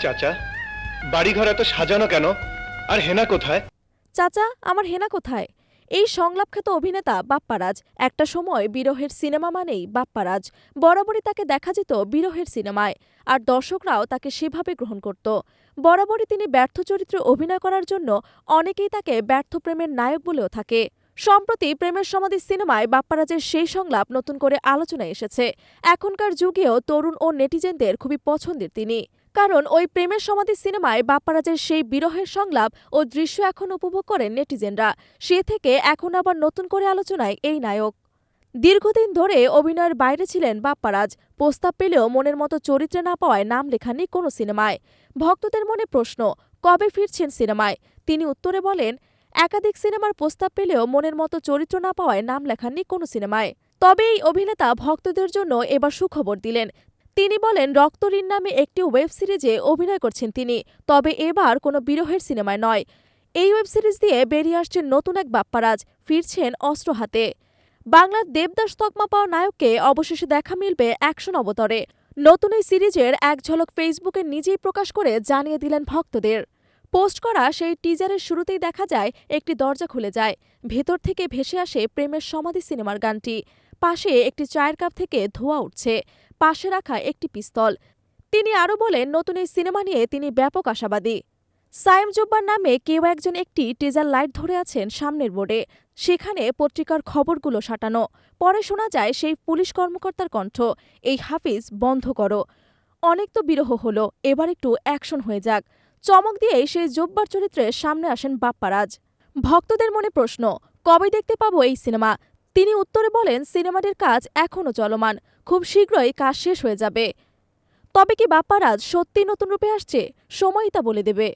চাচা, বাড়িঘর এত সাজানো কেন? আর হেনা কোথায়? চাচা, আমার হেনা কোথায়? এই সংলাপখ্যাত অভিনেতা বাপ্পারাজ। একটা সময় বিরহের সিনেমা মানেই বাপ্পারাজ। বরাবরই তাকে দেখা যেত বিরহের সিনেমায়, আর দর্শকরাও তাকে সেভাবে গ্রহণ করত। বরাবরই তিনি ব্যর্থ চরিত্রে অভিনয় করার জন্য অনেকেই তাকে ব্যর্থ প্রেমের নায়ক বলেও থাকে। সম্প্রতি প্রেমের সমাধি সিনেমায় বাপ্পারাজের সেই সংলাপ নতুন করে আলোচনায় এসেছে। এখনকার যুগেও তরুণ ও নেটিজেনদের খুবই পছন্দের তিনি। কারণ ওই প্রেমের সমাধি সিনেমায় বাপ্পারাজের সেই বিরহের সংলাপ ও দৃশ্য এখন উপভোগ করেন নেটিজেনরা। সে থেকে এখন আবার নতুন করে আলোচনায় এই নায়ক। দীর্ঘদিন ধরে অভিনয়ের বাইরে ছিলেন বাপ্পারাজ। প্রস্তাব পেলেও মনের মতো চরিত্রে না পাওয়ায় নাম লেখাননি কোনো সিনেমায়। ভক্তদের মনে প্রশ্ন, কবে ফিরছেন সিনেমায়? তিনি উত্তরে বলেন, একাধিক সিনেমার প্রস্তাব পেলেও মনের মতো চরিত্র না পাওয়ায় নাম লেখাননি কোনো সিনেমায়। তবে এই অভিনেতা ভক্তদের জন্য এবার সুখবর দিলেন। তিনি বলেন, রক্তঋণ নামে একটি ওয়েব সিরিজে অভিনয় করছেন তিনি, তবে এবার কোনো বিরহের সিনেমায় নয়। এই ওয়েব সিরিজ দিয়ে বেরিয়ে আসছেন নতুন এক বাপ্পারাজ, ফিরছেন অস্ত্র হাতে। বাংলার দেবদাস তকমা পাওয়া নায়ককে অবশেষে দেখা মিলবে অ্যাকশন অবতারে। নতুন এই সিরিজের এক ঝলক ফেসবুকে নিজেই প্রকাশ করে জানিয়ে দিলেন ভক্তদের। পোস্ট করা সেই টিজারের শুরুতেই দেখা যায় একটি দরজা খুলে যায়। ভেতর থেকে ভেসে আসে প্রেমের সমাধি সিনেমার গানটি। পাশে একটি চায়ের কাপ থেকে ধোঁয়া উঠছে, পাশে রাখা একটি পিস্তল। তিনি আরও বলেন, নতুন এই সিনেমা নিয়ে তিনি ব্যাপক আশাবাদী। সায়েম জুব্বার নামে কেউ একজন একটি টিজার লাইট ধরে আছেন সামনের বোর্ডে। সেখানে পত্রিকার খবরগুলো সাঁটানো। পরে শোনা যায় সেই পুলিশ কর্মকর্তার কণ্ঠ, এই হাফিজ বন্ধ করো, অনেক তো বিরহ হলো, এবার একটু অ্যাকশন হয়ে যাক। চমক দিয়েই সেই জুব্বার চরিত্রে সামনে আসেন বাপ্পারাজ। ভক্তদের মনে প্রশ্ন, কবে দেখতে পাবো এই সিনেমা? তিনি উত্তরে বলেন, সিনেমাটির কাজ এখনও চলমান, খুব শীঘ্রই কাজ শেষ হয়ে যাবে। তবে কি বাপ্পারাজ সত্যি নতুন রূপে আসছে? সময়ই তা বলে দেবে।